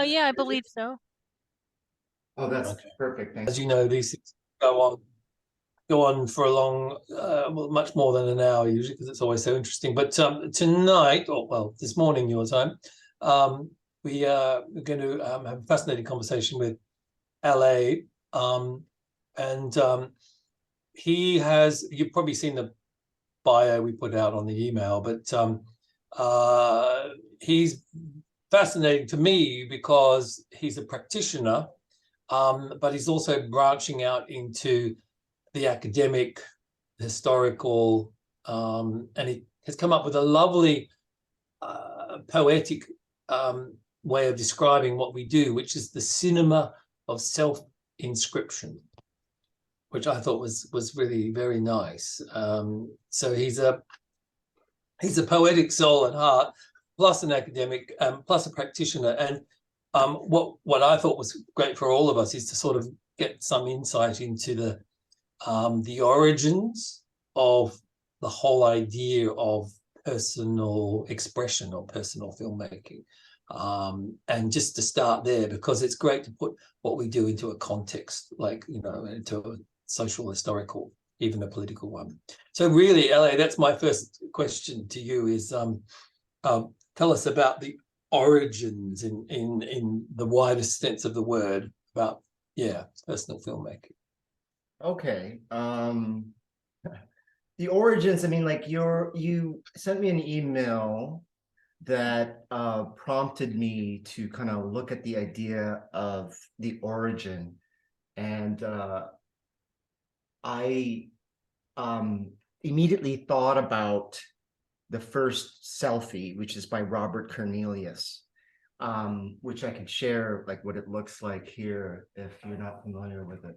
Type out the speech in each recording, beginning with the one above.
Yeah, I believe so. Oh, that's perfect. Thanks. As you know, these things go on for a long, well, much more than an hour usually, because it's always so interesting. But tonight, or well, this morning your time, we are going to have a fascinating conversation with LA, and he has. You've probably seen the bio we put out on the email, but he's fascinating to me because he's a practitioner, but he's also branching out into the academic, historical, and he has come up with a lovely poetic way of describing what we do, which is the cinema of self-inscription, which I thought was really very nice. So he's a poetic soul at heart, plus an academic, plus a practitioner. And what I thought was great for all of us is to sort of get some insight into the origins of the whole idea of personal expression or personal filmmaking. And just to start there, because it's great to put what we do into a context, like, you know, into a social, historical, even a political one. So really, LA, that's my first question to you is, tell us about the origins in the widest sense of the word about, personal filmmaking. Okay. The origins, I mean, like you sent me an email that prompted me to kind of look at the idea of the origin. And I immediately thought about the first selfie, which is by Robert Cornelius, which I can share like what it looks like here if you're not familiar with it.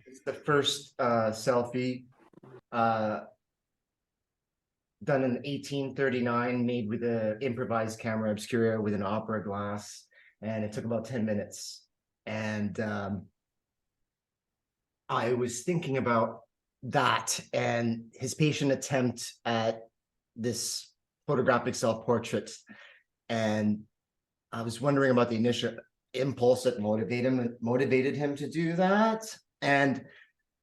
It's the first selfie done in 1839, made with an improvised camera obscura with an opera glass, and it took about 10 minutes. And I was thinking about that and his patient attempt at this photographic self-portrait, and I was wondering about the initial impulse that motivated him to do that. And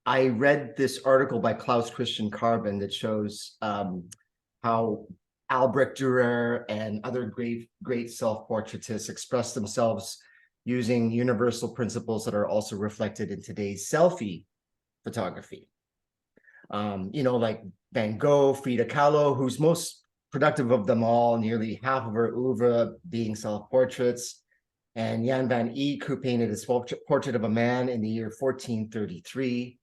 I read this article by Klaus Christian Carbon that shows how Albrecht Dürer and other great self-portraitists express themselves using universal principles that are also reflected in today's selfie photography. You know, like Van Gogh, Frida Kahlo, who's most productive of them all, nearly half of her oeuvre being self-portraits, and Jan van Eyck, who painted his portrait of a man in the year 1433,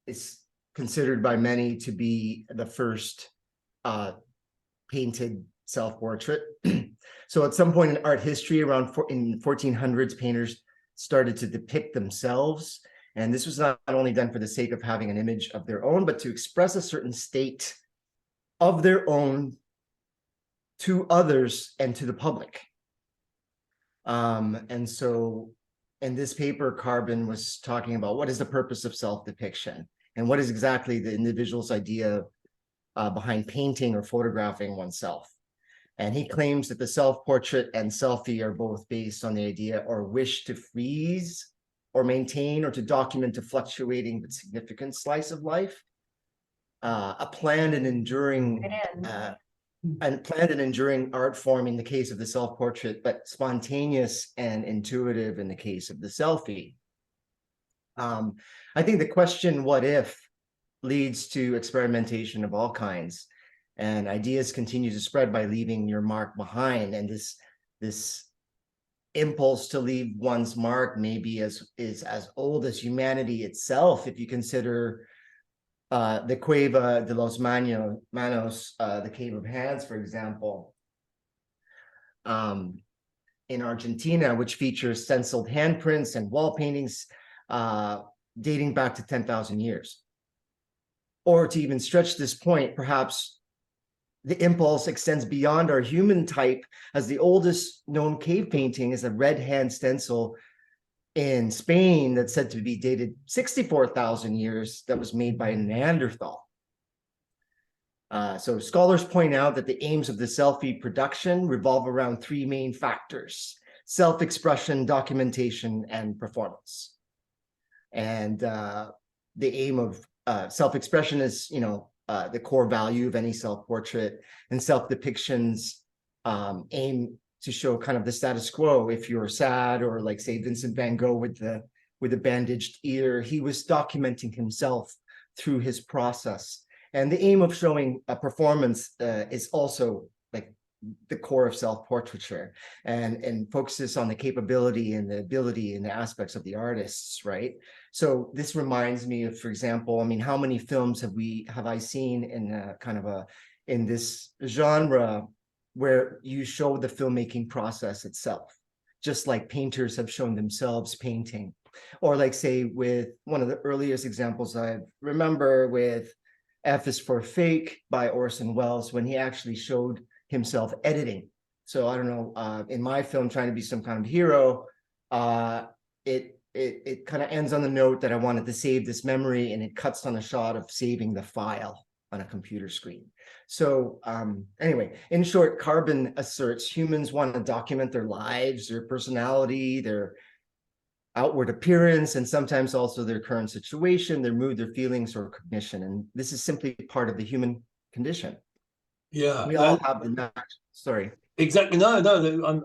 is considered by many to be the first painted self-portrait. So at some point in art history, around in 1400s, painters started to depict themselves. And this was not only done for the sake of having an image of their own, but to express a certain state of their own to others and to the public. And so in this paper, Carbon was talking about what is the purpose of self-depiction and what is exactly the individual's idea behind painting or photographing oneself. And he claims that the self-portrait and selfie are both based on the idea or wish to freeze or maintain or to document a fluctuating but significant slice of life, a planned and enduring art form in the case of the self-portrait, but spontaneous and intuitive in the case of the selfie. I think the question, what if, leads to experimentation of all kinds, and ideas continue to spread by leaving your mark behind. And this impulse to leave one's mark maybe is as old as humanity itself, if you consider the Cueva de los Manos, the Cave of Hands, for example, in Argentina, which features stenciled handprints and wall paintings dating back to 10,000 years. Or to even stretch this point, perhaps the impulse extends beyond our human type, as the oldest known cave painting is a red hand stencil in Spain that's said to be dated 64,000 years that was made by a Neanderthal. So scholars point out that the aims of the selfie production revolve around three main factors: self-expression, documentation, and performance. And the aim of self-expression is, the core value of any self-portrait, and self-depictions aim to show kind of the status quo. If you're sad, or like say Vincent van Gogh with the bandaged ear, he was documenting himself through his process. And the aim of showing a performance is also like the core of self-portraiture, and focuses on the capability and the ability and the aspects of the artists, right? So this reminds me of, for example, I mean, how many films have I seen in this genre where you show the filmmaking process itself, just like painters have shown themselves painting, or like say with one of the earliest examples I remember with F is for Fake by Orson Welles, when he actually showed himself editing. So I don't know, in my film, trying to be some kind of hero, it kind of ends on the note that I wanted to save this memory, and it cuts on a shot of saving the file on a computer screen. So anyway, in short, Carbon asserts humans want to document their lives, their personality, their outward appearance, and sometimes also their current situation, their mood, their feelings, or cognition. And this is simply part of the human condition. Yeah, we all have the sorry. Exactly. No,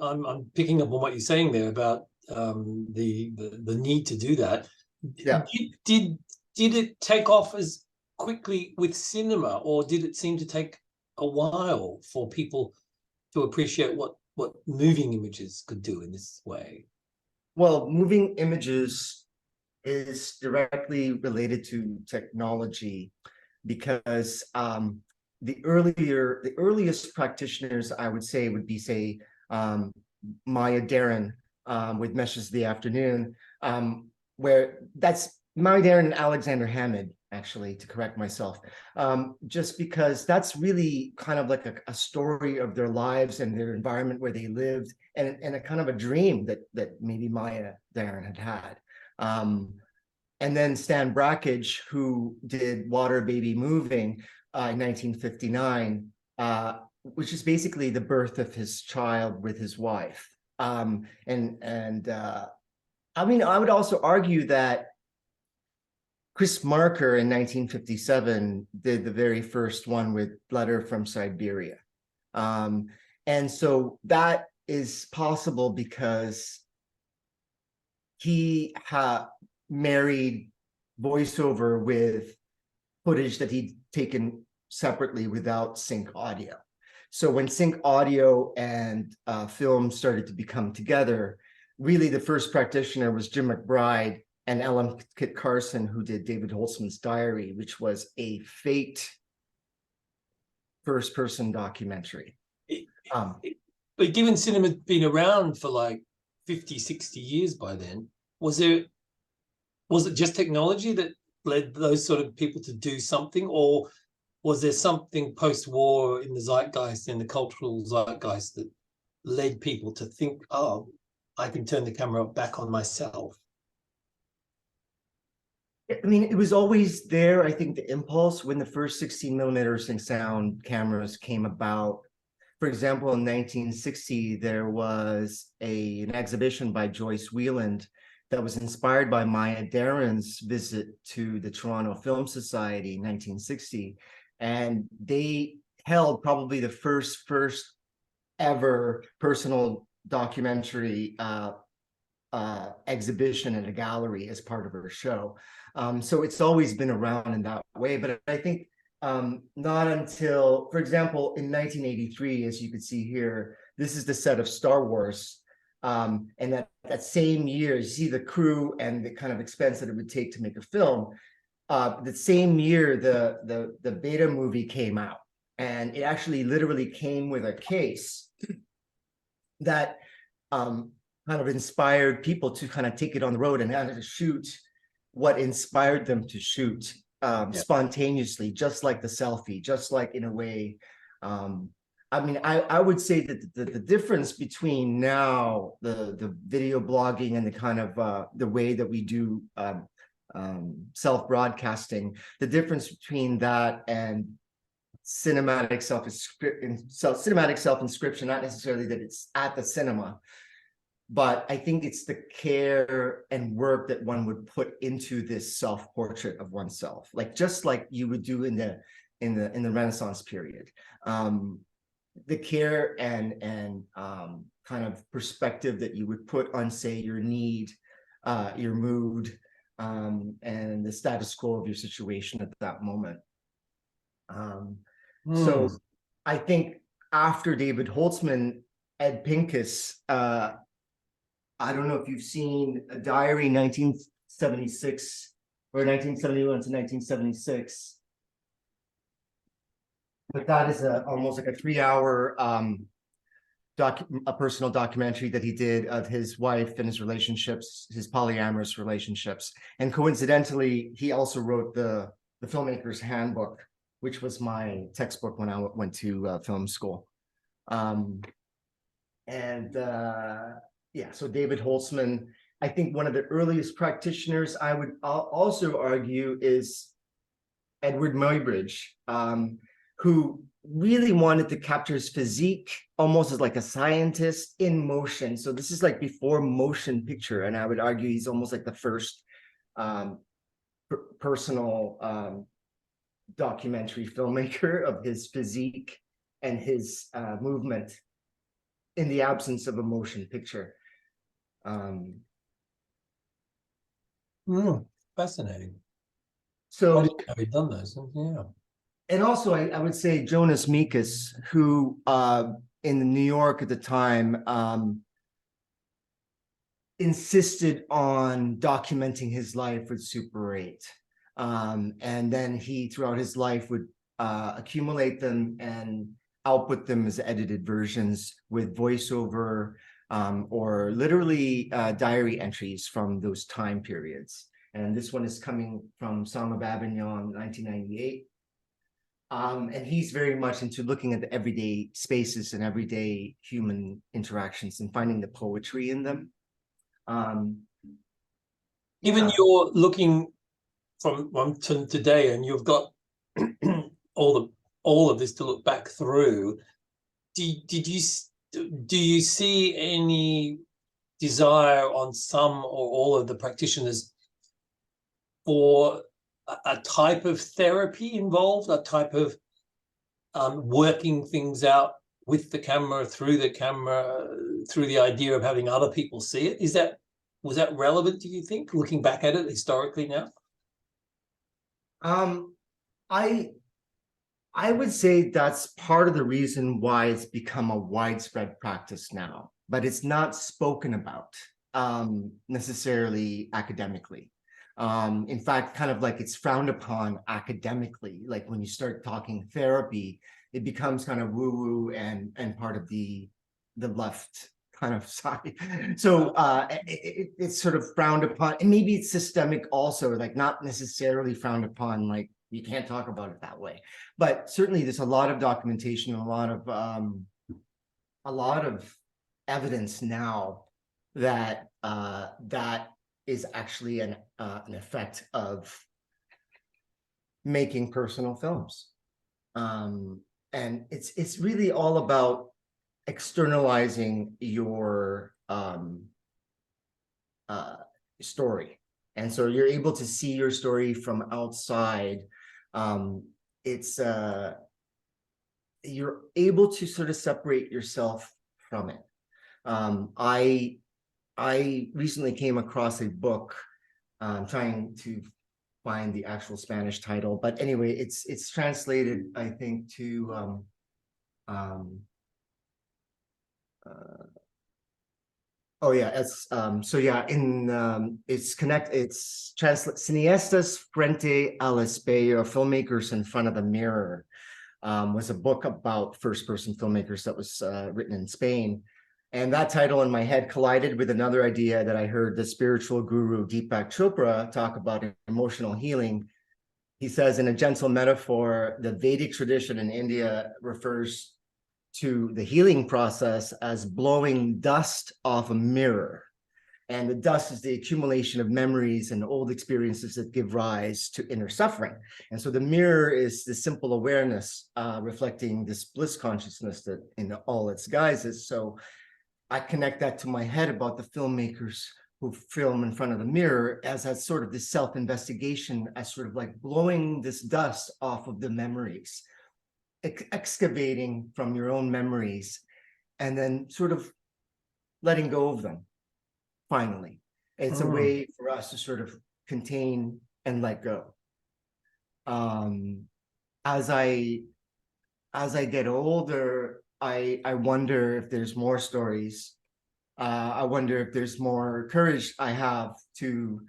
I'm picking up on what you're saying there about the need to do that. Yeah. Did it take off as quickly with cinema, or did it seem to take a while for people to appreciate what moving images could do in this way? Well, moving images is directly related to technology, because the earliest practitioners, I would say, would be, say, Maya Deren with Meshes of the Afternoon, where that's Maya Deren and Alexander Hammond, actually, to correct myself, just because that's really kind of like a story of their lives and their environment where they lived, and a kind of a dream that maybe Maya Deren had. And then Stan Brakhage, who did Water Baby Moving in 1959, which is basically the birth of his child with his wife. I mean, I would also argue that Chris Marker in 1957 did the very first one with Letter from Siberia. And so that is possible because he married voiceover with footage that he'd taken separately without sync audio. So when sync audio and film started to become together, really the first practitioner was Jim McBride and Ellen Kit Carson, who did David Holtzman's Diary, which was a faked first-person documentary. But given cinema had been around for like 50, 60 years by then, was it just technology that led those sort of people to do something, or was there something post-war in the zeitgeist, in the cultural zeitgeist, that led people to think, oh, I can turn the camera back on myself? I mean, it was always there. I think the impulse when the first 16mm sync sound cameras came about. For example, in 1960, there was an exhibition by Joyce Wieland that was inspired by Maya Deren's visit to the Toronto Film Society in 1960. And they held probably the first ever personal documentary exhibition at a gallery as part of her show. So it's always been around in that way. But I think not until, for example, in 1983, as you can see here, this is the set of Star Wars. And that same year, you see the crew and the kind of expense that it would take to make a film. The same year, the beta movie came out, and it actually literally came with a case that kind of inspired people to kind of take it on the road and have to shoot what inspired them to shoot spontaneously, just like the selfie, just like in a way I mean, I would say that the difference between now, the video blogging and the kind of the way that we do self-broadcasting, the difference between that and cinematic self-inscription, not necessarily that it's at the cinema, but I think it's the care and work that one would put into this self-portrait of oneself, like just like you would do in the Renaissance period. The care and kind of perspective that you would put on, say, your need, your mood, and the status quo of your situation at that moment. So I think after David Holtzman, Ed Pincus, I don't know if you've seen a diary 1976 or 1971 to 1976. But that is almost like a 3-hour a personal documentary that he did of his wife and his relationships, his polyamorous relationships. And coincidentally, he also wrote the Filmmaker's Handbook, which was my textbook when I went to film school. Yeah, so David Holtzman, I think one of the earliest practitioners, I'll also argue, is Edward Muybridge, who really wanted to capture his physique almost as like a scientist in motion. So this is like before motion picture, and I would argue he's almost like the first personal documentary filmmaker of his physique and his movement in the absence of a motion picture. Fascinating. So I didn't know he'd done those. Yeah. And also, I would say Jonas Mekas, who in New York at the time insisted on documenting his life with Super 8. And then he, throughout his life, would accumulate them and output them as edited versions with voiceover or literally diary entries from those time periods. And this one is coming from Song of Avignon, 1998. And he's very much into looking at the everyday spaces and everyday human interactions and finding the poetry in them. Even you're looking from to today, and you've got all of this to look back through. Do you see any desire on some or all of the practitioners for a type of therapy involved, a type of working things out with the camera, through the idea of having other people see it? Was that relevant, do you think, looking back at it historically now? I would say that's part of the reason why it's become a widespread practice now, but it's not spoken about necessarily academically. In fact, kind of like it's frowned upon academically. Like when you start talking therapy, it becomes kind of woo-woo and part of the left kind of side. So it's sort of frowned upon, and maybe it's systemic also, like not necessarily frowned upon, like you can't talk about it that way. But certainly there's a lot of documentation, a lot of evidence now that that is actually an effect of making personal films. And it's really all about externalizing your story. And so you're able to see your story from outside. You're able to sort of separate yourself from it. I recently came across a book, trying to find the actual Spanish title, but anyway, it's translated, I think, to oh yeah, it's so yeah, it's Cineastas Frente al Espejo, Filmmakers in Front of the Mirror, was a book about first-person filmmakers that was written in Spain. And that title in my head collided with another idea that I heard the spiritual guru Deepak Chopra talk about in emotional healing. He says, in a gentle metaphor, the Vedic tradition in India refers to the healing process as blowing dust off a mirror. And the dust is the accumulation of memories and old experiences that give rise to inner suffering. And so the mirror is the simple awareness reflecting this bliss consciousness that in all its guises. So I connect that to my head about the filmmakers who film in front of the mirror as sort of this self-investigation, as sort of like blowing this dust off of the memories, excavating from your own memories, and then sort of letting go of them. Finally, it's a way for us to sort of contain and let go. As I get older, I wonder if there's more stories. I wonder if there's more courage I have to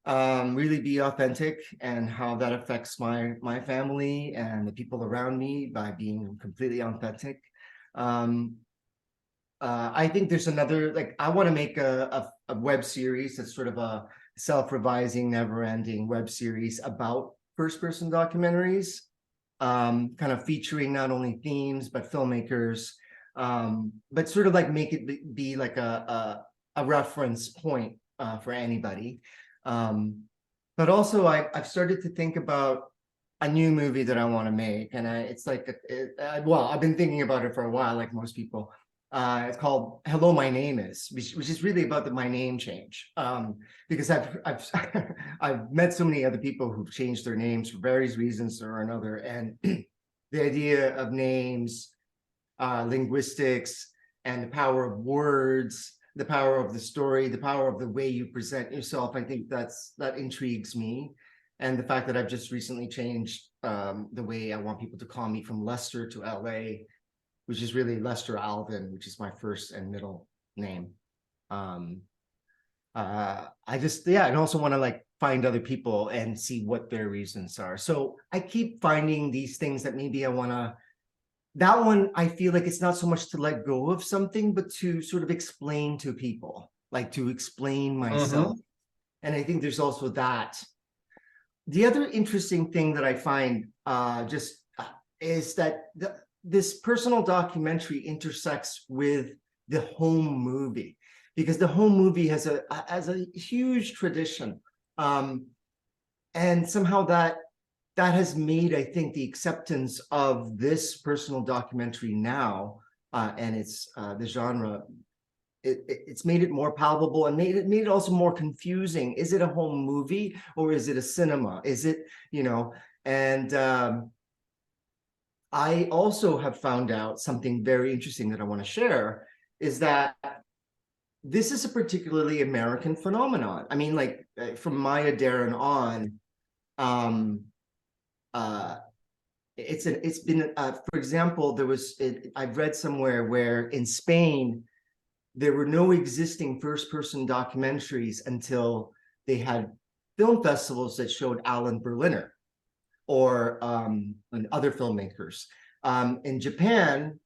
really be authentic, and how that affects my family and the people around me by being completely authentic. I think there's another, like, I want to make a web series that's sort of a self-revising, never-ending web series about first-person documentaries, kind of featuring not only themes, but filmmakers, but sort of like make it be like a reference point for anybody. But also I've started to think about a new movie that I want to make. And it's like, well, I've been thinking about it for a while, like most people. It's called Hello, My Name Is, which is really about my name change. Because I've met so many other people who've changed their names for various reasons or another. And the idea of names, linguistics, and the power of words, the power of the story, the power of the way you present yourself, I think that intrigues me. And the fact that I've just recently changed the way I want people to call me from Leicester to LA, which is really Lester Alvin, which is my first and middle name. I also want to like find other people and see what their reasons are. So I keep finding these things that maybe I want to, that one, I feel like it's not so much to let go of something, but to sort of explain to people, like to explain myself. And I think there's also that. The other interesting thing that I find is that this personal documentary intersects with the home movie, because the home movie has a huge tradition, and somehow that has made, I think, the acceptance of this personal documentary now, and it's the genre. It's made it more palpable, and made it also more confusing. Is it a home movie or is it a cinema? Is it, and I also have found out something very interesting that I want to share, is that this is a particularly American phenomenon. I mean, like from Maya Deren on, it's been, for example, I've read somewhere where in Spain, there were no existing first-person documentaries until they had film festivals that showed Alan Berliner or and other filmmakers. In Japan,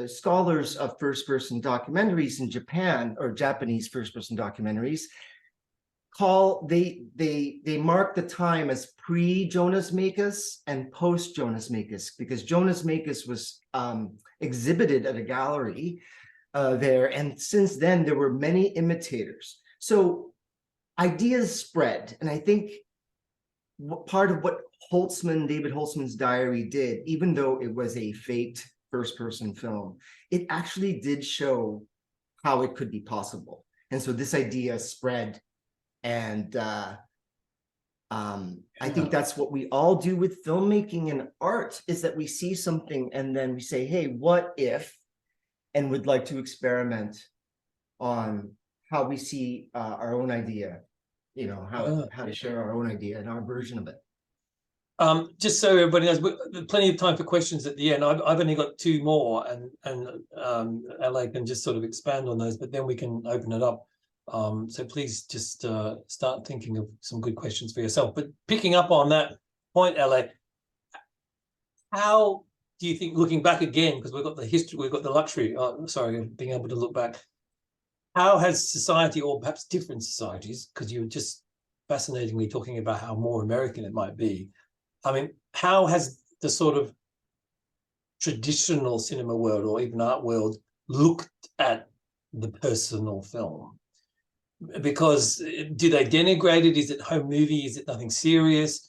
scholars of first-person documentaries in Japan, or Japanese first-person documentaries, they mark the time as pre-Jonas Mekas and post-Jonas Mekas, because Jonas Mekas was exhibited at a gallery there, and since then there were many imitators. So ideas spread, and I think part of what David Holtzman's diary did, even though it was a faked first-person film, it actually did show how it could be possible. And so this idea spread, and I think that's what we all do with filmmaking and art, is that we see something and then we say, hey, what if, and would like to experiment on how we see our own idea, how to share our own idea and our version of it. Just so everybody knows, there's plenty of time for questions at the end. I've only got two more, and LA can just sort of expand on those, but then we can open it up. So please just start thinking of some good questions for yourself. But picking up on that point, LA, how do you think, looking back again, because we've got the history, we've got the luxury, of being able to look back, how has society, or perhaps different societies, because you were just fascinatingly talking about how more American it might be, I mean, how has the sort of traditional cinema world or even art world looked at the personal film? Because do they denigrate it? Is it home movie? Is it nothing serious,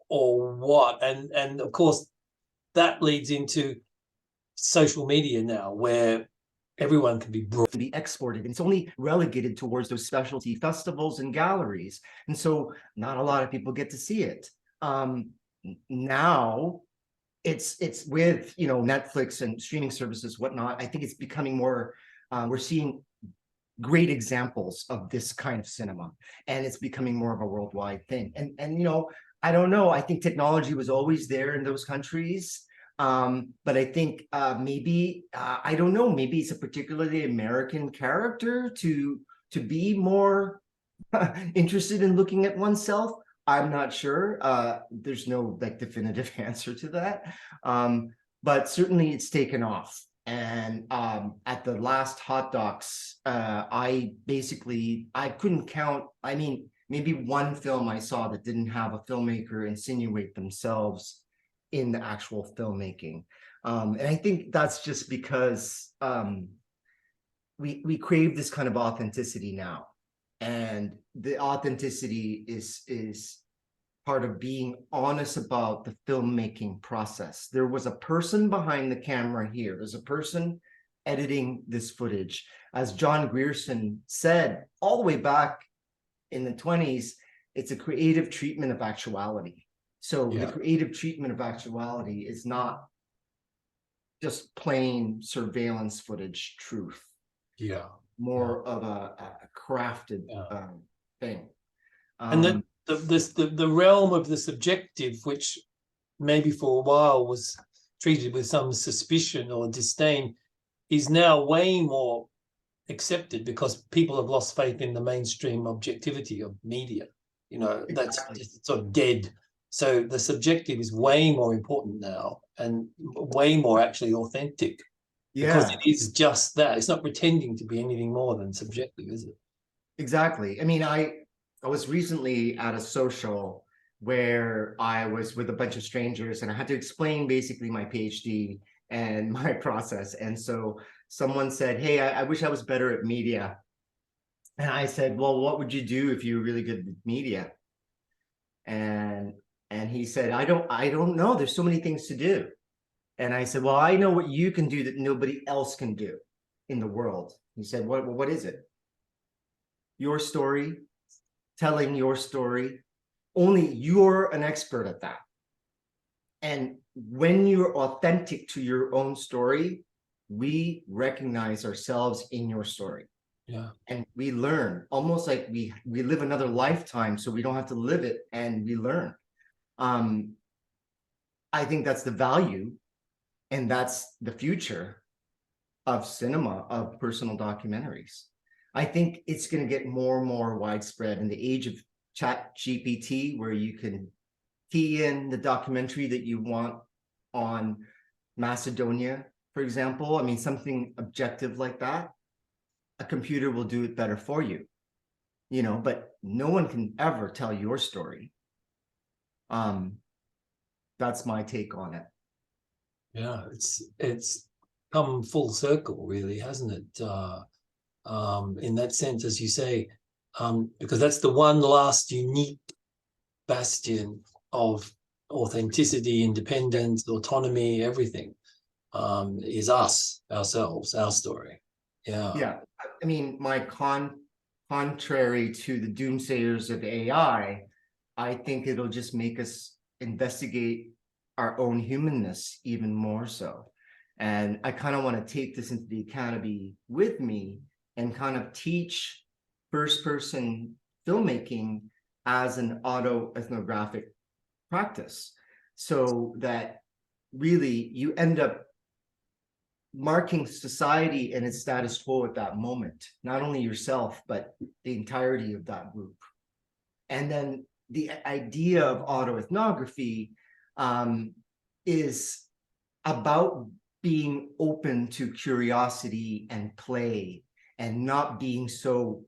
or what? And of course, that leads into social media now, where everyone can be brought to be exported. It's only relegated towards those specialty festivals and galleries, and so not a lot of people get to see it. Now it's with Netflix and streaming services, whatnot. I think it's becoming more. We're seeing great examples of this kind of cinema, and it's becoming more of a worldwide thing. And I don't know. I think technology was always there in those countries. But I think maybe I don't know, maybe it's a particularly American character to be more interested in looking at oneself. I'm not sure. There's no like definitive answer to that. But certainly it's taken off. And at the last Hot Docs, I couldn't count. I mean, maybe one film I saw that didn't have a filmmaker insinuate themselves in the actual filmmaking. And I think that's just because we crave this kind of authenticity now. And the authenticity is part of being honest about the filmmaking process. There was a person behind the camera here. There's a person editing this footage. As John Grierson said, all the way back in the 1920s, it's a creative treatment of actuality. So the creative treatment of actuality is not just plain surveillance footage truth. More of a crafted thing. And the realm of the subjective, which maybe for a while was treated with some suspicion or disdain, is now way more accepted because people have lost faith in the mainstream objectivity of media. That's just sort of dead. So the subjective is way more important now, and way more actually authentic, because it is just that. It's not pretending to be anything more than subjective, is it? Exactly. I mean, I was recently at a social where I was with a bunch of strangers, and I had to explain basically my PhD and my process. And so someone said, "Hey, I wish I was better at media." And I said, "Well, what would you do if you were really good at media?" And he said, I don't know. There's so many things to do. And I said, well, I know what you can do that nobody else can do in the world. He said, what is it? Your story, telling your story. Only you're an expert at that. And when you're authentic to your own story, we recognize ourselves in your story. And we learn, almost like we live another lifetime, so we don't have to live it, and we learn. I think that's the value, and that's the future of cinema, of personal documentaries. I think it's going to get more and more widespread in the age of Chat GPT, where you can key in the documentary that you want on Macedonia, for example. I mean, something objective like that. A computer will do it better for you, but no one can ever tell your story. That's my take on it. Yeah, it's come full circle, really, hasn't it? In that sense, as you say, because that's the one last unique bastion of authenticity, independence, autonomy, everything, is us, ourselves, our story. Yeah. I mean, contrary to the doomsayers of AI, I think it'll just make us investigate our own humanness even more so. And I kind of want to take this into the academy with me and kind of teach first-person filmmaking as an autoethnographic practice, so that really you end up marking society and its status quo at that moment, not only yourself, but the entirety of that group. And then the idea of autoethnography is about being open to curiosity and play, and not being so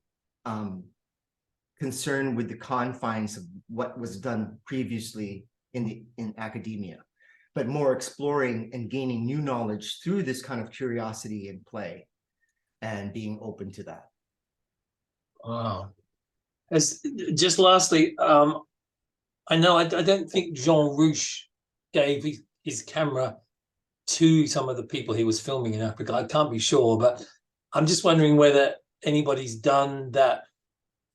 concerned with the confines of what was done previously in academia. but more exploring and gaining new knowledge through this kind of curiosity and play and being open to that. Wow. As just lastly, I know I don't think Jean Rouch gave his camera to some of the people he was filming in Africa. I can't be sure, but I'm just wondering whether anybody's done that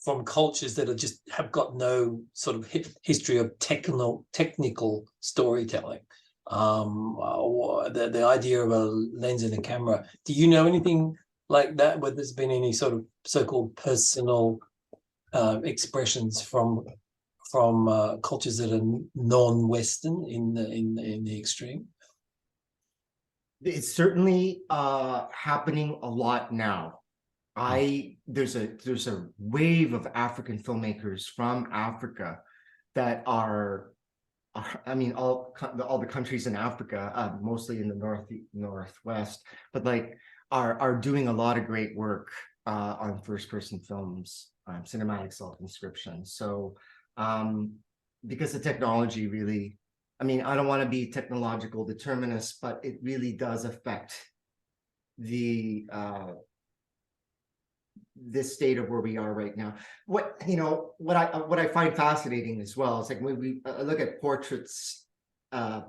from cultures that have got no sort of history of technical storytelling. The idea of a lens and a camera. Do you know anything like that, where there's been any sort of so-called personal expressions from cultures that are non-Western in the extreme? It's certainly happening a lot now. There's a wave of African filmmakers from Africa that are I mean, all the countries in Africa, mostly in the northwest, but like are doing a lot of great work on first-person films, cinematic self-inscription. So because the technology really, I mean, I don't want to be technological determinist, but it really does affect the this state of where we are right now. What I find fascinating as well is like when we look at portraits,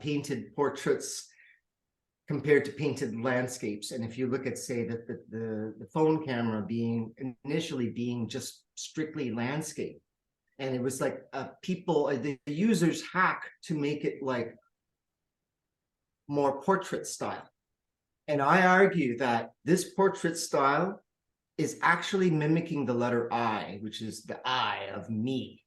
painted portraits compared to painted landscapes, and if you look at, say, that the phone camera initially being just strictly landscape, and it was like the users hack to make it like more portrait style. And I argue that this portrait style is actually mimicking the letter I, which is the I of me.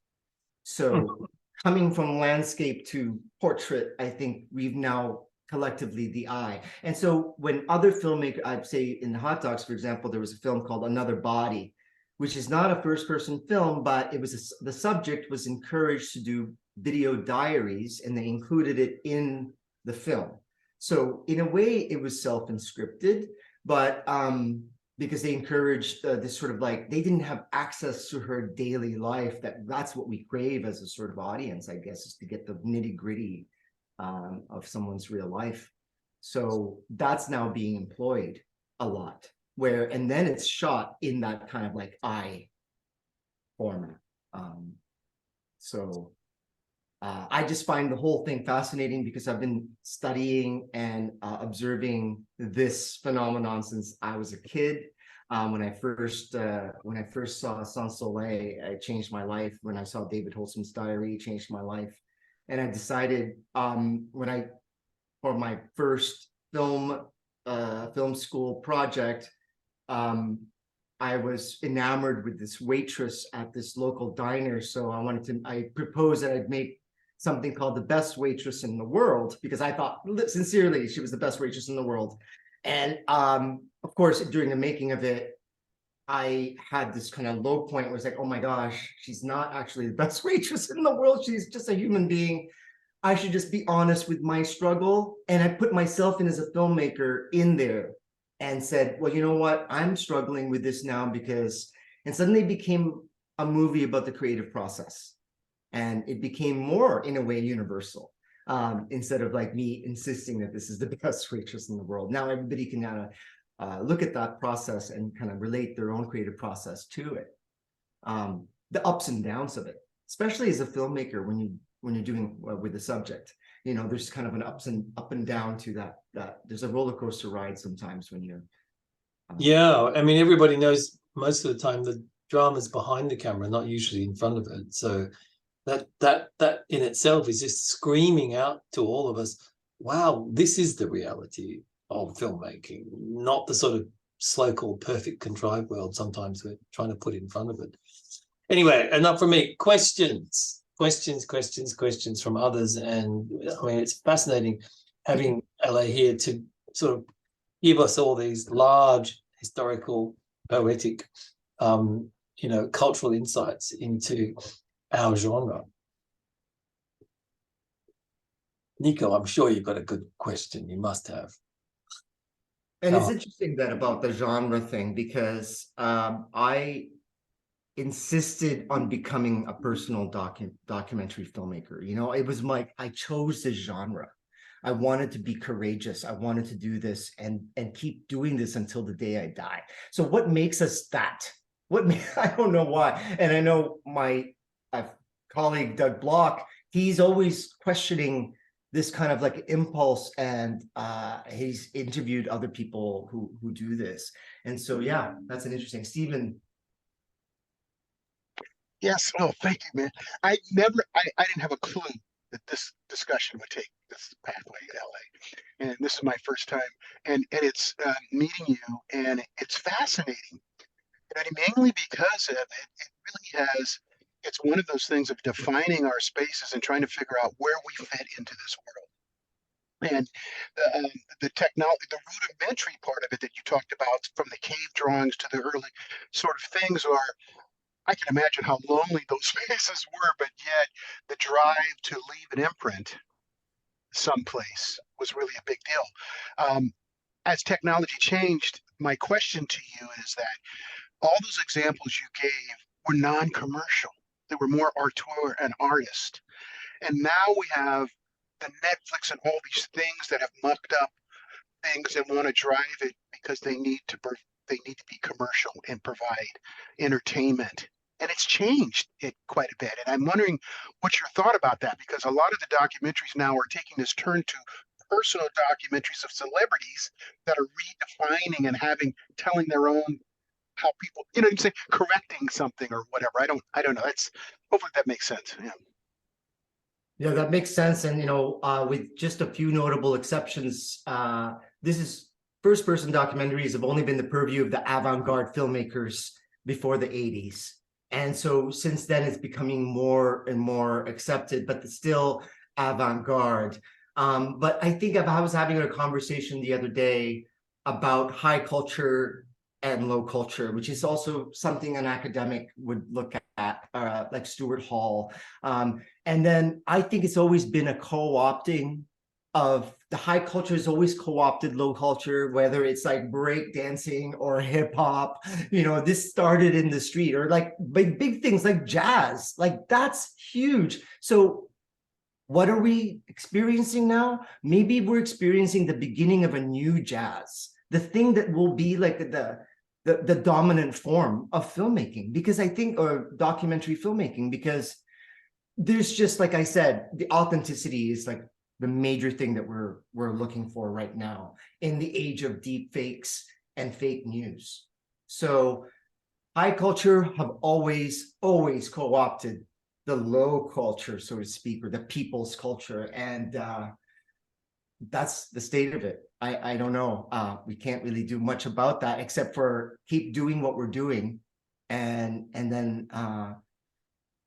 So coming from landscape to portrait, I think we've now collectively the I. And so when other filmmakers, I'd say in the Hot Dogs, for example, there was a film called Another Body, which is not a first-person film, but it was the subject was encouraged to do video diaries, and they included it in the film. So in a way, it was self-inscripted, but because they encouraged this sort of like, they didn't have access to her daily life. That's what we crave as a sort of audience, I guess, is to get the nitty-gritty of someone's real life. So that's now being employed a lot, and then it's shot in that kind of like I format. I just find the whole thing fascinating because I've been studying and observing this phenomenon since I was a kid. When I first saw Sans Soleil, it changed my life. When I saw David Holsom's diary, it changed my life. And I decided for my first film school project, I was enamored with this waitress at this local diner. So I proposed that I'd make something called The Best Waitress in the World, because I thought sincerely she was the best waitress in the world. And of course, during the making of it, I had this kind of low point where it's like, oh my gosh, she's not actually the best waitress in the world. She's just a human being. I should just be honest with my struggle. And I put myself in as a filmmaker in there and said, well, you know what? I'm struggling with this now and suddenly it became a movie about the creative process. And it became more, in a way, universal, instead of like me insisting that this is the best waitress in the world. Now everybody can kind of look at that process and kind of relate their own creative process to it. The ups and downs of it, especially as a filmmaker, when you're doing with the subject, there's kind of an up and down to that there's a roller coaster ride sometimes when you're. Yeah, I mean, everybody knows most of the time the drama's behind the camera, not usually in front of it. So that in itself is just screaming out to all of us, wow, this is the reality of filmmaking, not the sort of so-called perfect contrived world sometimes we're trying to put in front of it. Anyway, enough from me. Questions from others. And I mean, it's fascinating having LA here to sort of give us all these large historical, poetic, cultural insights into our genre. Nico, I'm sure you've got a good question. You must have. And it's interesting that about the genre thing, because I insisted on becoming a personal documentary filmmaker. It was like I chose the genre. I wanted to be courageous. I wanted to do this and keep doing this until the day I die. So what makes us that? I don't know why. And I know my colleague, Doug Block, he's always questioning this kind of like impulse, and he's interviewed other people who do this. And so, yeah, that's an interesting. Stephen. Yes. Oh, thank you, man. I didn't have a clue that this discussion would take this pathway in LA. And this is my first time. And it's meeting you, and it's fascinating. And mainly because of it really it's one of those things of defining our spaces and trying to figure out where we fit into this world. And the technology, the rudimentary part of it that you talked about, from the cave drawings to the early sort of things, are, I can imagine how lonely those spaces were, but yet the drive to leave an imprint someplace was really a big deal. As technology changed, my question to you is that all those examples you gave were non-commercial. They were more auteur and artist. And now we have the Netflix and all these things that have mucked up things and want to drive it because they need to be commercial and provide entertainment. And it's changed it quite a bit. And I'm wondering what's your thought about that, because a lot of the documentaries now are taking this turn to personal documentaries of celebrities that are redefining and telling their own, how people, you know what I'm saying, correcting something or whatever. I don't know. That's, hopefully that makes sense. Yeah. Yeah, that makes sense. And, with just a few notable exceptions, this is first-person documentaries have only been the purview of the avant-garde filmmakers before the 80s. And so since then, it's becoming more and more accepted, but it's still avant-garde. But I think I was having a conversation the other day about high culture and low culture, which is also something an academic would look at, like Stuart Hall. And then I think it's always been a co-opting of the high culture has always co-opted low culture, whether it's like break dancing or hip hop. This started in the street, or like big things like jazz, like that's huge. So what are we experiencing now? Maybe we're experiencing the beginning of a new jazz, the thing that will be like the dominant form of filmmaking, because I think, or documentary filmmaking, because there's just, like I said, the authenticity is like the major thing that we're looking for right now in the age of deep fakes and fake news. So high culture have always co-opted the low culture, so to speak, or the people's culture. And that's the state of it. I don't know. We can't really do much about that except for keep doing what we're doing, and then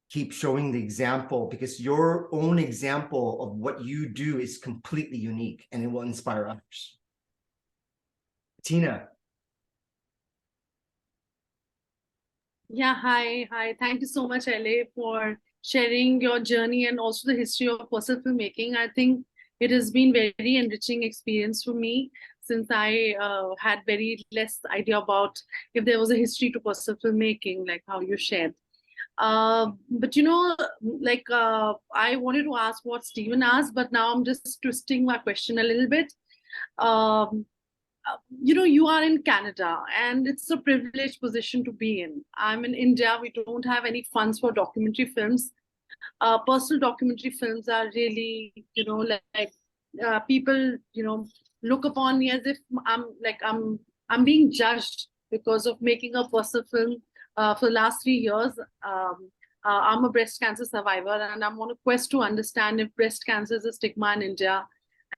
keep showing the example, because your own example of what you do is completely unique and it will inspire others. Tina. Yeah, hi. Thank you so much, LA, for sharing your journey and also the history of personal filmmaking. I think it has been very enriching experience for me, since I had very less idea about if there was a history to personal filmmaking, like how you shared. But I wanted to ask what Stephen asked, but now I'm just twisting my question a little bit. You are in Canada, and it's a privileged position to be in. I'm in India. We don't have any funds for documentary films. Personal documentary films are really, people, look upon me as if I'm being judged because of making a personal film. For the last 3 years, I'm a breast cancer survivor, and I'm on a quest to understand if breast cancer is a stigma in India,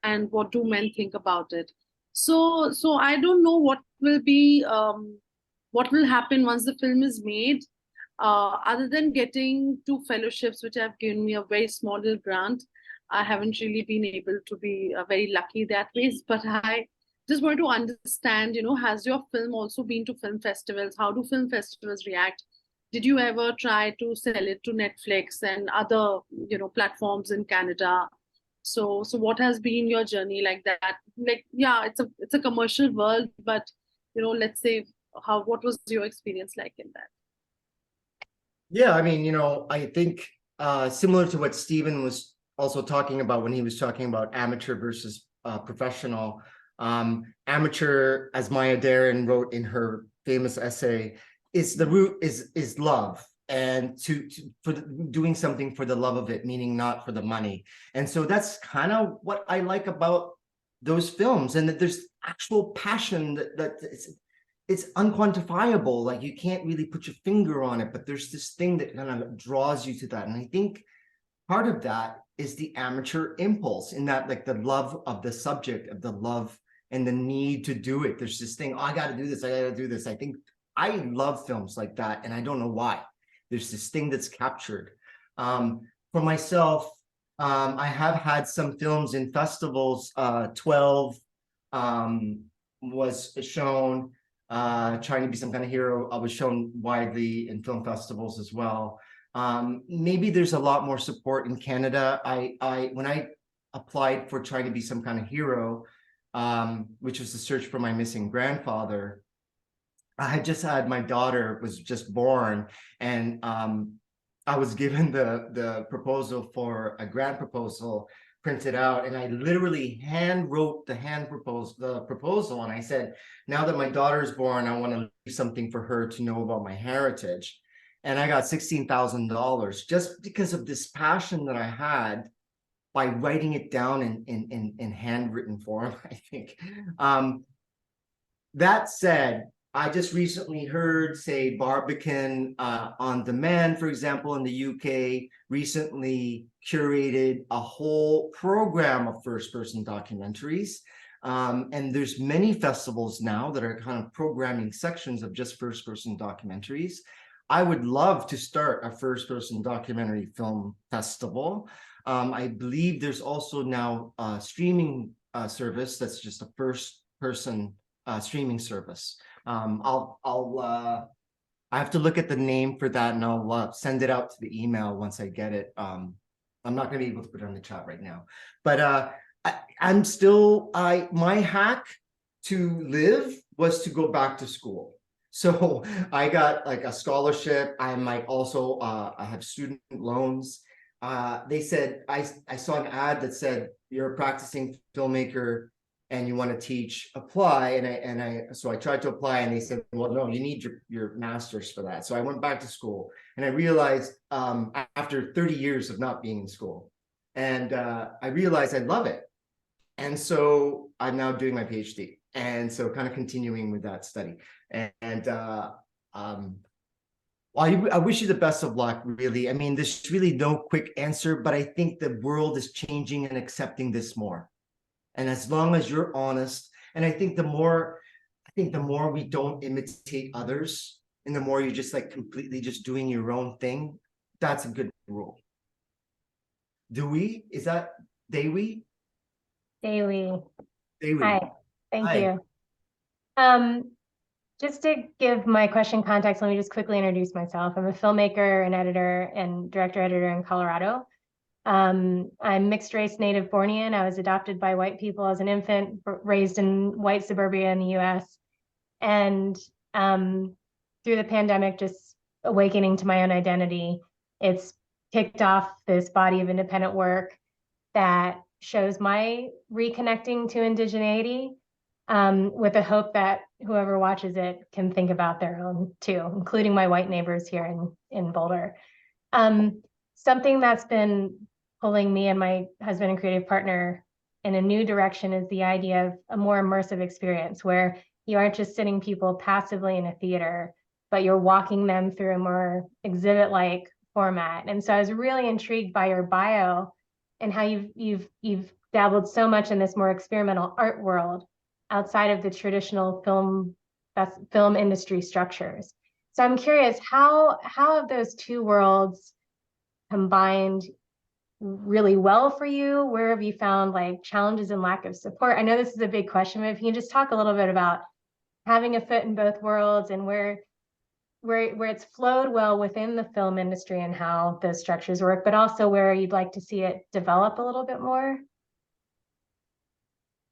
and what do men think about it. So I don't know what will happen once the film is made. Other than getting 2 fellowships, which have given me a very small little grant, I haven't really been able to be very lucky that way. But I just want to understand, has your film also been to film festivals? How do film festivals react? Did you ever try to sell it to Netflix and other, platforms in Canada? So what has been your journey like that? Like, yeah, it's a commercial world, but, let's say, what was your experience like in that? Yeah, I mean, I think similar to what Stephen was also talking about when he was talking about amateur versus professional. Amateur, as Maya Deren wrote in her famous essay, is the root is love, and for doing something for the love of it, meaning not for the money. And so that's kind of what I like about those films, and that there's actual passion that it's unquantifiable. Like you can't really put your finger on it, but there's this thing that kind of draws you to that. And I think part of that is the amateur impulse, in that like the love of the subject, of the love and the need to do it. There's this thing, oh, I got to do this, I got to do this. I think I love films like that, and I don't know why. There's this thing that's captured. For myself, I have had some films in festivals. 12 was shown. Trying to Be Some Kind of Hero, I was shown widely in film festivals as well. Maybe there's a lot more support in Canada. When I applied for Trying to Be Some Kind of Hero, which was the search for my missing grandfather, I had just had, my daughter was just born, and I was given the proposal for a grant proposal printed out, and I literally hand wrote the proposal, and I said, now that my daughter is born, I want to leave something for her to know about my heritage. And I got $16,000 just because of this passion that I had by writing it down in handwritten form, I think. That said, I just recently heard, say, Barbican On Demand, for example, in the UK, recently curated a whole program of first-person documentaries. And there's many festivals now that are kind of programming sections of just first-person documentaries. I would love to start a first-person documentary film festival. I believe there's also now a streaming service that's just a first-person streaming service. I have to look at the name for that, and I'll send it out to the email once I get it. I'm not going to be able to put it on the chat right now, but I'm still, my hack to live was to go back to school. So I got like a scholarship. I might also, I have student loans. They said, I saw an ad that said, you're a practicing filmmaker and you want to teach, apply. So I tried to apply, and they said, well, no, you need your master's for that. So I went back to school, and I realized after 30 years of not being in school, and I realized I love it. And so I'm now doing my PhD. And so kind of continuing with that study. Well, I wish you the best of luck, really. I mean, there's really no quick answer, but I think the world is changing and accepting this more. And as long as you're honest, and I think the more we don't imitate others, and the more you're just like completely just doing your own thing, that's a good rule. Dewi, is that Dewi? Dewi. Dewi. Hi, thank Hi. you. Just to give my question context, let me just quickly introduce myself. I'm a filmmaker and editor and director-editor in Colorado. I'm mixed race native Bornean. I was adopted by white people as an infant, raised in white suburbia in the US. And through the pandemic, just awakening to my own identity, it's kicked off this body of independent work that shows my reconnecting to indigeneity, with the hope that whoever watches it can think about their own too, including my white neighbors here in Boulder. Something that's been pulling me and my husband and creative partner in a new direction is the idea of a more immersive experience, where you aren't just sitting people passively in a theater, but you're walking them through a more exhibit-like format. And so I was really intrigued by your bio and how you've dabbled so much in this more experimental art world outside of the traditional film industry structures. So I'm curious, how have those two worlds combined really well for you? Where have you found like challenges and lack of support? I know this is a big question, but if you can just talk a little bit about having a foot in both worlds and where it's flowed well within the film industry and how those structures work, but also where you'd like to see it develop a little bit more.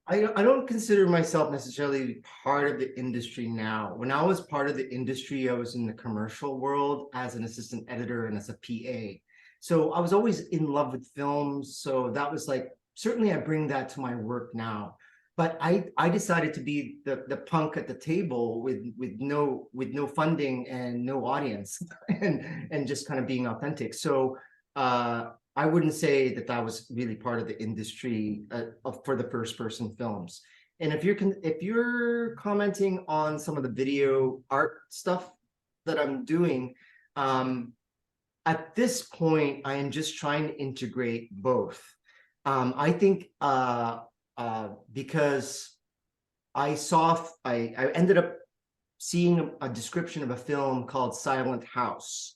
I don't consider myself necessarily part of the industry now. When I was part of the industry, I was in the commercial world as an assistant editor and as a PA. So I was always in love with films. So that was like, certainly I bring that to my work now. But I decided to be the punk at the table with no funding and no audience and just kind of being authentic. So I wouldn't say that that was really part of the industry for the first person films. And if you're commenting on some of the video art stuff that I'm doing, at this point I am just trying to integrate both. I think because I ended up seeing a description of a film called Silent House,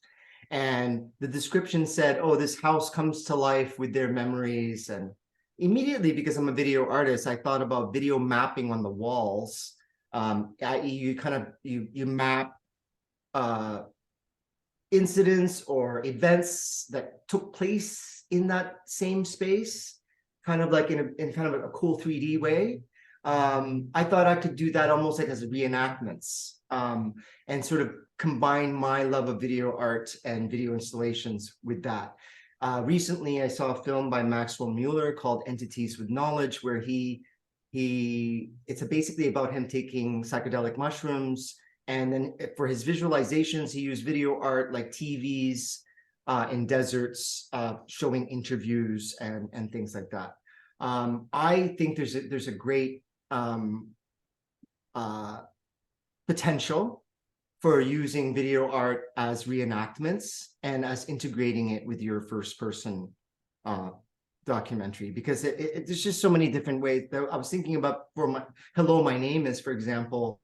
and the description said, oh, this house comes to life with their memories. And immediately, because I'm a video artist, I thought about video mapping on the walls. You map incidents or events that took place in that same space, kind of like in kind of a cool 3D way. I thought I could do that almost like as reenactments, and sort of combine my love of video art and video installations with that. Recently, I saw a film by Maxwell Mueller called Entities with Knowledge, where it's basically about him taking psychedelic mushrooms, and then for his visualizations, he used video art like TVs in deserts, showing interviews and things like that. I think there's a great potential for using video art as reenactments and as integrating it with your first person documentary, because there's just so many different ways. I was thinking about for Hello, My Name Is, for example,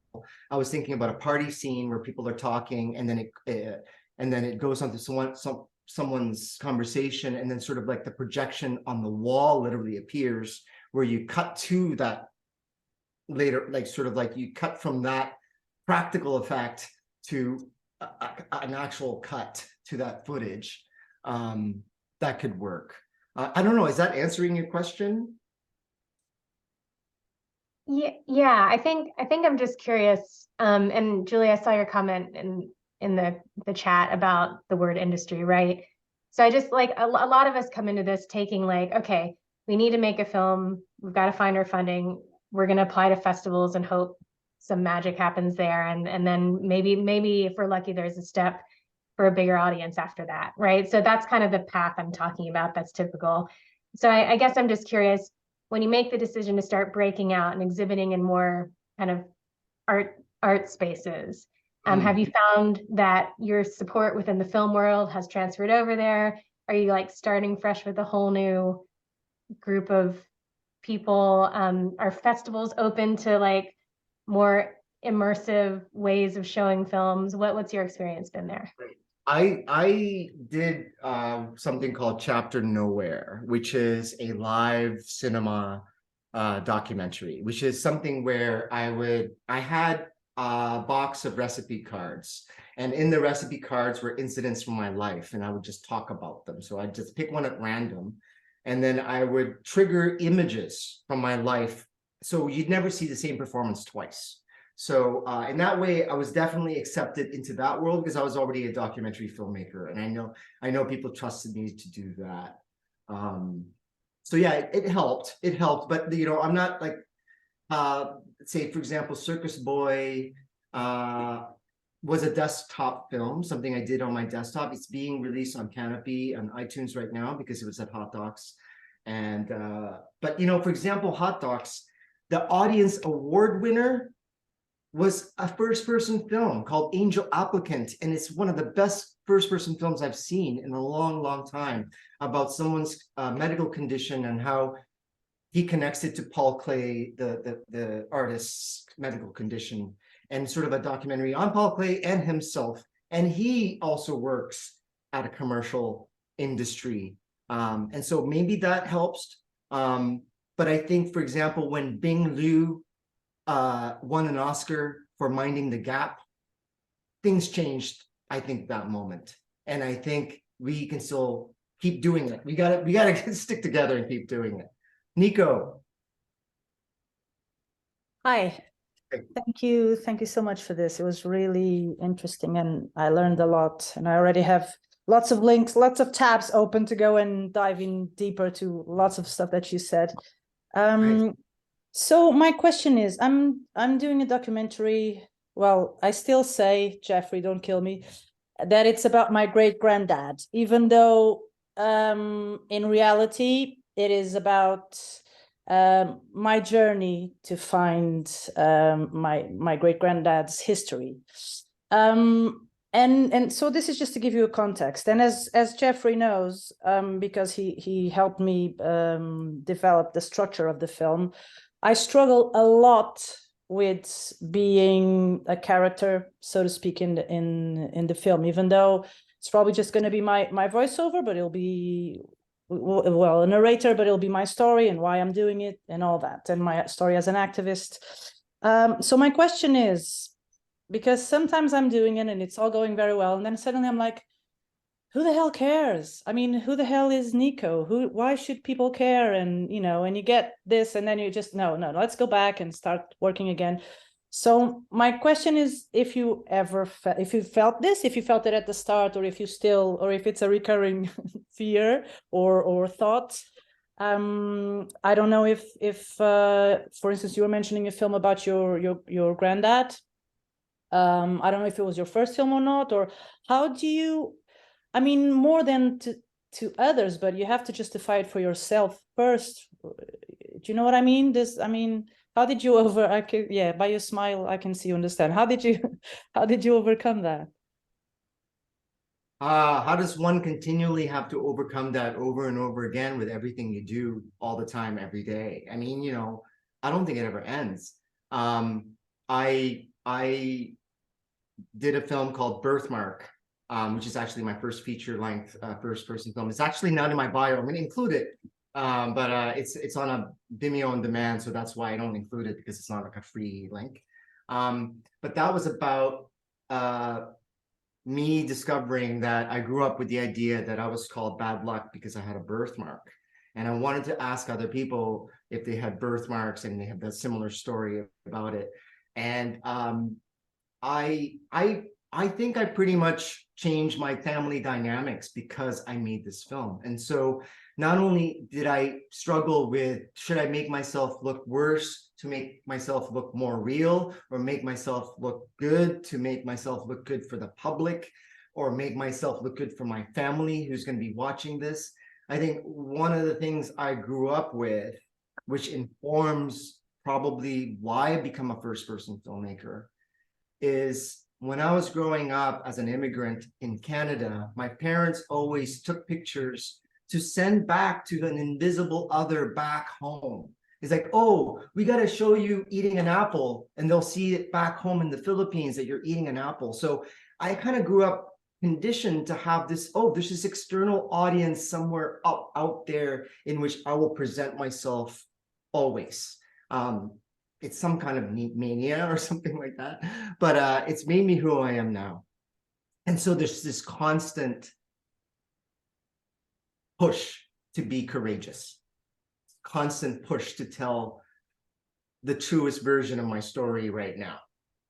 I was thinking about a party scene where people are talking, and then it goes on to someone's conversation, and then sort of like the projection on the wall literally appears, where you cut to that later, like sort of like you cut from that practical effect to an actual cut to that footage. That could work. I don't know, is that answering your question? Yeah, I think I'm just curious. And Julie, I saw your comment in the chat about the word industry, right? So I just like a lot of us come into this taking like, okay, we need to make a film, we've got to find our funding, we're going to apply to festivals and hope some magic happens there, and then maybe if we're lucky, there's a step for a bigger audience after that, right? So that's kind of the path I'm talking about. That's typical. So I guess I'm just curious, when you make the decision to start breaking out and exhibiting in more kind of art spaces, have you found that your support within the film world has transferred over there? Are you like starting fresh with a whole new group of people? Are festivals open to like more immersive ways of showing films? What's your experience been there? I did something called Chapter Nowhere, which is a live cinema documentary, which is something where I had a box of recipe cards, and in the recipe cards were incidents from my life, and I would just talk about them. So I'd just pick one at random, and then I would trigger images from my life, so you'd never see the same performance twice. So in that way, I was definitely accepted into that world because I was already a documentary filmmaker, and I know people trusted me to do that. So yeah, it helped. It helped, but you know, I'm not like, say for example, Circus Boy was a desktop film, something I did on my desktop. It's being released on Kanopy on iTunes right now because it was at Hot Docs. And but you know, for example, Hot Docs, the audience award winner was a first-person film called Angel Applicant, and it's one of the best first-person films I've seen in a long time, about someone's medical condition and how he connects it to Paul Klee, the artist's medical condition, and sort of a documentary on Paul Klee and himself. And he also works at a commercial industry, and so maybe that helps. But I think, for example, when Bing Liu won an Oscar for Minding the Gap, things changed, I think, that moment. And I think we can still keep doing it. We gotta stick together and keep doing it. Nico. Hi. Thank you so much for this. It was really interesting, and I learned a lot, and I already have lots of links, lots of tabs open to go and dive in deeper to lots of stuff that you said. So my question is, I'm doing a documentary. Well, I still say, Jeffrey, don't kill me, that it's about my great granddad, even though in reality it is about my journey to find my great granddad's history. And so this is just to give you a context. And as Jeffrey knows, because he helped me develop the structure of the film, I struggle a lot with being a character, so to speak, in the film, even though it's probably just going to be my voiceover, but it'll be, well, a narrator, but it'll be my story and why I'm doing it and all that, and my story as an activist. So my question is, because sometimes I'm doing it and it's all going very well, and then suddenly I'm like, who the hell cares? I mean, who the hell is Nico? Why should people care? And, you know, and you get this, and then you just, no, let's go back and start working again. So my question is, if you felt this, if you felt it at the start, or if you still, or if it's a recurring fear or thought. I don't know if for instance, you were mentioning a film about your granddad. I don't know if it was your first film or not, or how do you, I mean, more than to others, but you have to justify it for yourself first. Do you know what I mean? How did you by your smile, I can see you understand. How did you overcome that? How does one continually have to overcome that over and over again with everything you do all the time, every day? I mean, you know, I don't think it ever ends. I did a film called Birthmark, which is actually my first feature-length first-person film. It's actually not in my bio. I'm going to include it, but it's on a Vimeo on demand, so that's why I don't include it, because it's not like a free link. But that was about me discovering that I grew up with the idea that I was called bad luck because I had a birthmark, and I wanted to ask other people if they had birthmarks and they have that similar story about it. And I think I pretty much changed my family dynamics because I made this film. And so not only did I struggle with, should I make myself look worse to make myself look more real, or make myself look good to make myself look good for the public, or make myself look good for my family who's going to be watching this. I think one of the things I grew up with, which informs probably why I become a first-person filmmaker, is when I was growing up as an immigrant in Canada, my parents always took pictures to send back to an invisible other back home. It's like, oh, we got to show you eating an apple, and they'll see it back home in the Philippines that you're eating an apple. So I kind of grew up conditioned to have this, oh, there's this external audience somewhere out there in which I will present myself always. It's some kind of mania or something like that, but it's made me who I am now. And so there's this constant push to be courageous, constant push to tell the truest version of my story right now.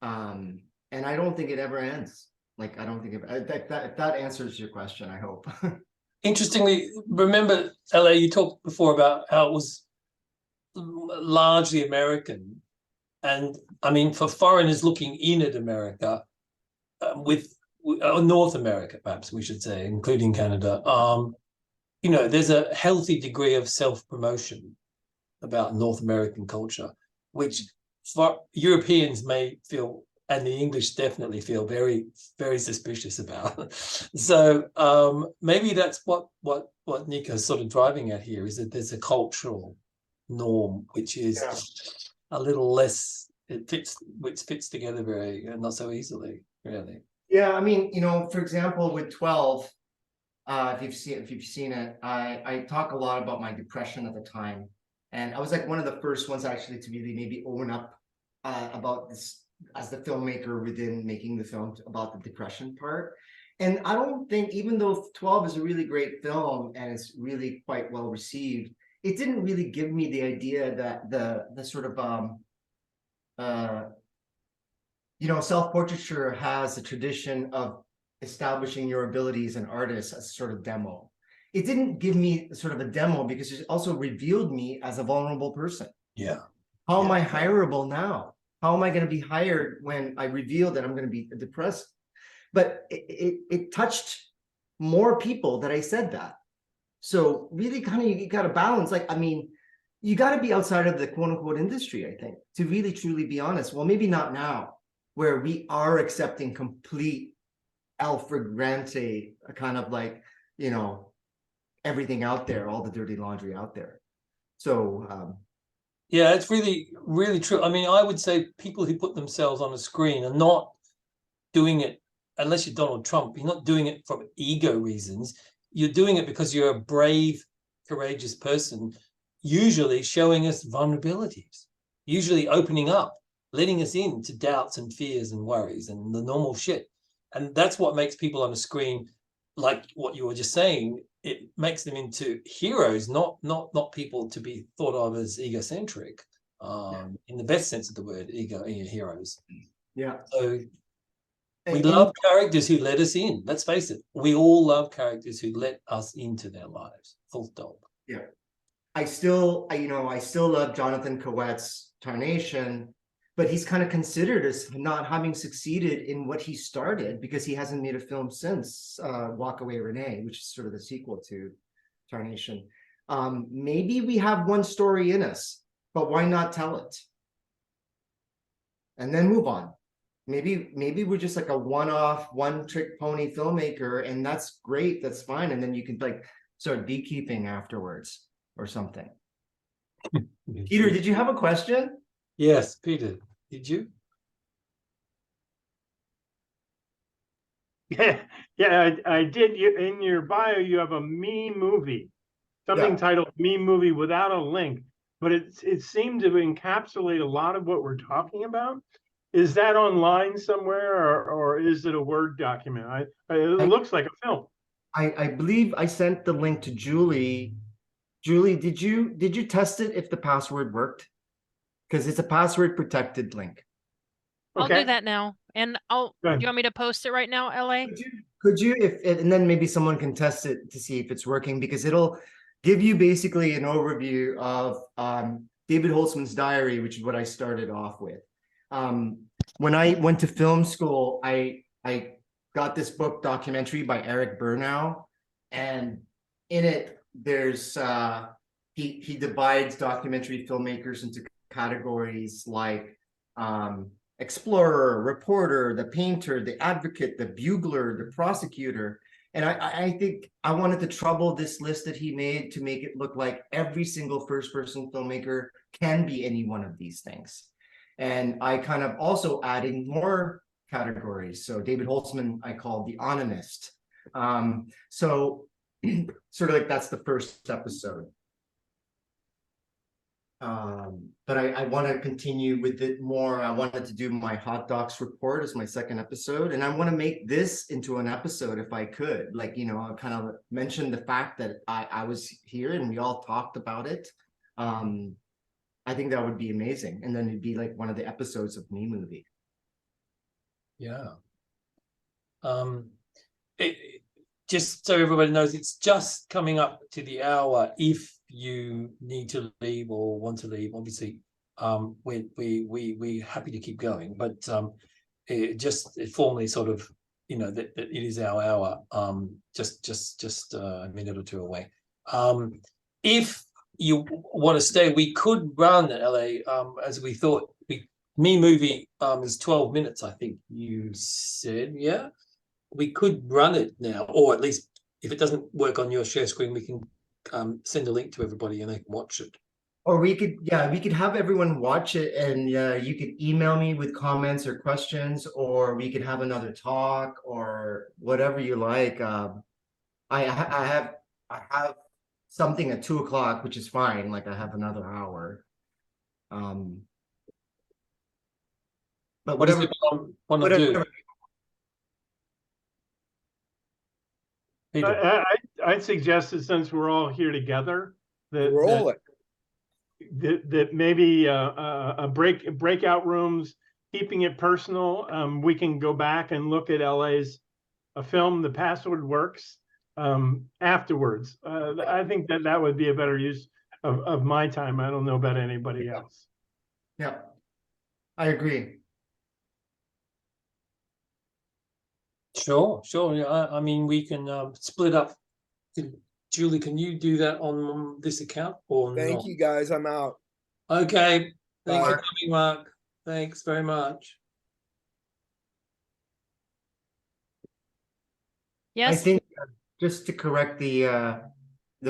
And I don't think it ever ends. Like, I don't think that answers your question, I hope. Interestingly, remember, LA, you talked before about how it was largely American. And I mean, for foreigners looking in at America, North America, perhaps we should say, including Canada, you know, there's a healthy degree of self-promotion about North American culture, which for Europeans may feel, and the English definitely feel, very, very suspicious about. So maybe that's what Nico's sort of driving at here, is that there's a cultural norm which is a little less, which fits together very not so easily, really. Yeah, I mean, you know, for example, with 12, if you've seen it, I talk a lot about my depression at the time, and I was like one of the first ones actually to really maybe own up about this as the filmmaker within making the film, about the depression part. And I don't think, even though 12 is a really great film and it's really quite well received, it didn't really give me the idea that the sort of you know, self-portraiture has a tradition of establishing your ability as an artist as sort of demo. It didn't give me sort of a demo because it also revealed me as a vulnerable person. Yeah. How am I hireable now? How am I going to be hired when I reveal that I'm going to be depressed? But it touched more people that I said that. So really kind of you got to balance. Like, I mean, you got to be outside of the quote unquote industry, I think, to really truly be honest. Well, maybe not now, where we are accepting complete Alfred Grante, kind of like, you know, everything out there, all the dirty laundry out there. So yeah, it's really, really true. I mean, I would say people who put themselves on a screen are not doing it, unless you're Donald Trump, you're not doing it from ego reasons. You're doing it because you're a brave, courageous person, usually showing us vulnerabilities, usually opening up, letting us into doubts and fears and worries and the normal shit. And that's what makes people on a screen, like what you were just saying, it makes them into heroes, not people to be thought of as egocentric, in the best sense of the word, heroes. yeah. So we love characters who let us in. Let's face it. We all love characters who let us into their lives. Full stop. Yeah. I still love Jonathan Coet's Tarnation, but he's kind of considered as not having succeeded in what he started because he hasn't made a film since Walk Away Renee, which is sort of the sequel to Tarnation. Maybe we have one story in us, but why not tell it? And then move on. Maybe we're just like a one-off, one-trick pony filmmaker, and that's great, that's fine. And then you can like start beekeeping afterwards or something. Peter, did you have a question? Yes, Peter, did you? Yeah, I did. In your bio, you have a MeMovie, something titled MeMovie without a link, but it seemed to encapsulate a lot of what we're talking about. Is that online somewhere, or is it a Word document? It looks like a film. I believe I sent the link to Julie. Julie, did you test it if the password worked? Because it's a password protected link. I'll Okay. do that now. And do you want me to post it right now, LA? Could you and then maybe someone can test it to see if it's working, because it'll give you basically an overview of David Holtzman's diary, which is what I started off with. When I went to film school, I got this book documentary by Eric Bernau, and in it there's he divides documentary filmmakers into categories like explorer, reporter, the painter, the advocate, the bugler, the prosecutor. And I think I wanted to trouble this list that he made to make it look like every single first-person filmmaker can be any one of these things. And I kind of also adding more categories. So David Holtzman, I called the onanist. So sort of like that's the first episode. But I want to continue with it more. I wanted to do my hot docs report as my second episode, and I want to make this into an episode if I could. Like, you know, I kind of mentioned the fact that I was here and we all talked about it. I think that would be amazing, and then it'd be like one of the episodes of MeMovie. Yeah. Just so everybody knows, it's just coming up to the hour. If you need to leave or want to leave, obviously, we're happy to keep going. But it formally sort of, you know, that it is our hour. Just a minute or two away. If you want to stay, we could run LA as we thought. MeMovie is 12 minutes, I think you said. Yeah, we could run it now, or at least if it doesn't work on your share screen, we can send a link to everybody and they can watch it. Or we could have everyone watch it, and you could email me with comments or questions, or we could have another talk or whatever you like. I have something at 2:00, which is fine. Like I have another hour. But What does whatever, everyone want to do? Peter. I'd suggest that since we're all here together, that maybe breakout rooms, keeping it personal. We can go back and look at LA's a film, the password works afterwards. I think that would be a better use of my time. I don't know about anybody else. Yeah, I agree. Sure. Yeah, I mean, we can split up. Julie, can you do that on this account or Thank not? you guys. I'm out. Okay. Thanks for Bye. coming, Mark. Thanks very much. I Yes. think just to correct the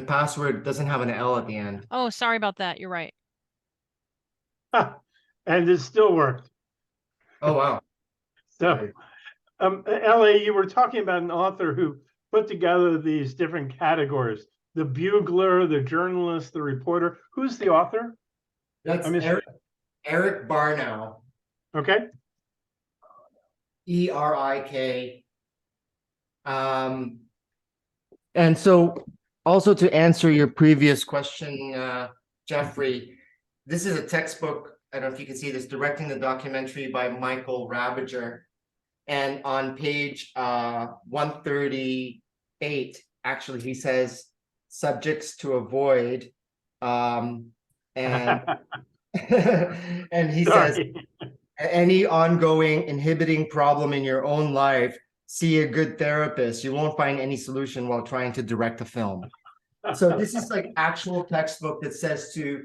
password doesn't have an L at the end. Oh, sorry about that. You're right. And it still worked. Oh, wow. So, LA, you were talking about an author who put together these different categories: the bugler, the journalist, the reporter. Who's the author? That's Eric Barnow, Okay. ERIK. And so also to answer your previous question, Jeffrey, this is a textbook. I don't know if you can see this, Directing the Documentary by Michael Rabiger. And on page 138, actually, he says subjects to avoid. And and he says, any ongoing inhibiting problem in your own life, see a good therapist. You won't find any solution while trying to direct a film. So this is like actual textbook that says to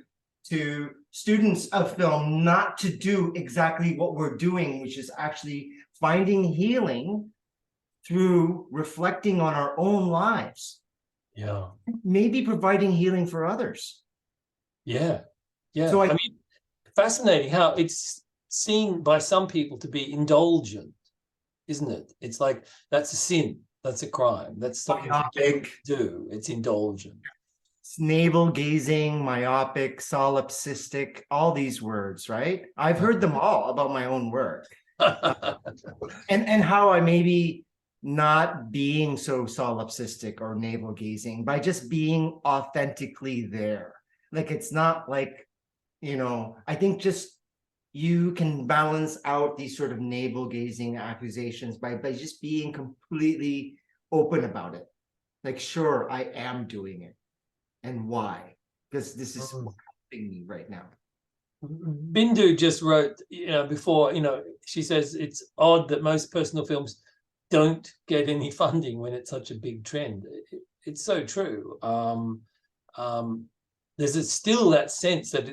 students of film not to do exactly what we're doing, which is actually finding healing through reflecting on our own lives. Yeah. Maybe providing healing for others. Yeah. Yeah. So I mean, fascinating how it's seen by some people to be indulgent, isn't it? It's like that's a sin, that's a crime, that's something myopic. to do. It's indulgent. It's navel gazing, myopic, solipsistic, all these words, right? I've heard them all about my own work. And how I maybe not being so solipsistic or navel gazing by just being authentically there. Like it's not like, I think just you can balance out these sort of navel gazing accusations by just being completely open about it. Like, sure, I am doing it. And why? Because this is helping me right now. Bindu just wrote, before, she says it's odd that most personal films don't get any funding when it's such a big trend. It's so true. There's still that sense that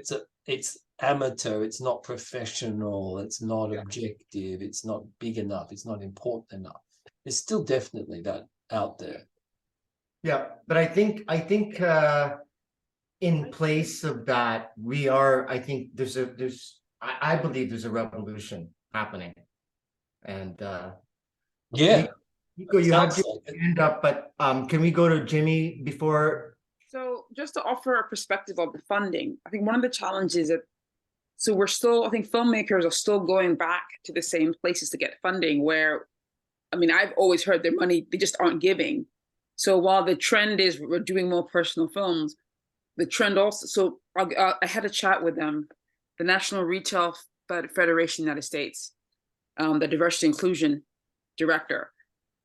it's amateur, it's not professional, it's not objective, it's not big enough, it's not important enough. There's still definitely that out there. Yeah, but I think in place of that, I think I believe there's a revolution happening. And yeah, Nico, you have your hand up, but can we go to Jimmy before? So just to offer a perspective of the funding, I think one of the challenges I think filmmakers are still going back to the same places to get funding where, I've always heard their money, they just aren't giving. So while the trend is we're doing more personal films, the trend also, so I had a chat with the National Retail Federation of the United States, the diversity inclusion director,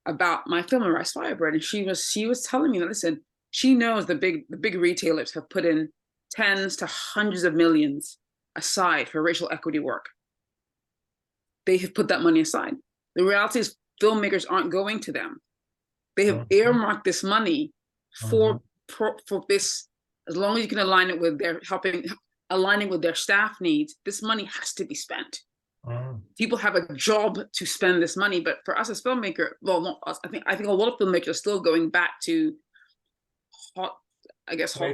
about my film and Rice Firebird. And she was telling me that, listen, she knows the big retailers have put in tens to hundreds of millions aside for racial equity work. They have put that money aside. The reality is filmmakers aren't going to them. They have earmarked this money for this, as long as you can align it with aligning with their staff needs, this money has to be spent. People have a job to spend this money, but for us as filmmakers, well, not us, I think a lot of filmmakers are still going back to hot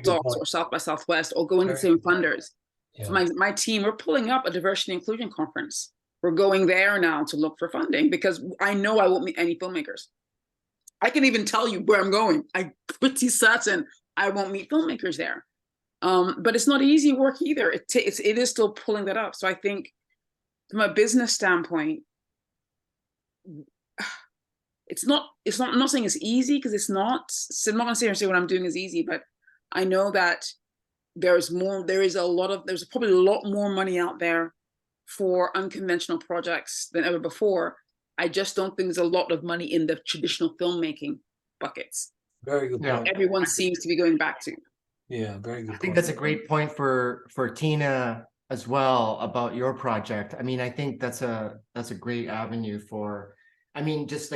dogs or South by Southwest or going to the same funders. Yeah. My team, we're pulling up a diversity and inclusion conference. We're going there now to look for funding because I know I won't meet any filmmakers. I can even tell you where I'm going. I'm pretty certain I won't meet filmmakers there. But it's not easy work either. It is still pulling that up. So I think from a business standpoint, I'm not saying it's easy because it's not. So I'm not gonna say what I'm doing is easy, but I know that there's probably a lot more money out there for unconventional projects than ever before. I just don't think there's a lot of money in the traditional filmmaking buckets. Very good Yeah. point. Everyone seems to be going back to. Yeah, very good I think point. that's a great point for Tina as well about your project. I mean, I think that's a great avenue for, I mean, just like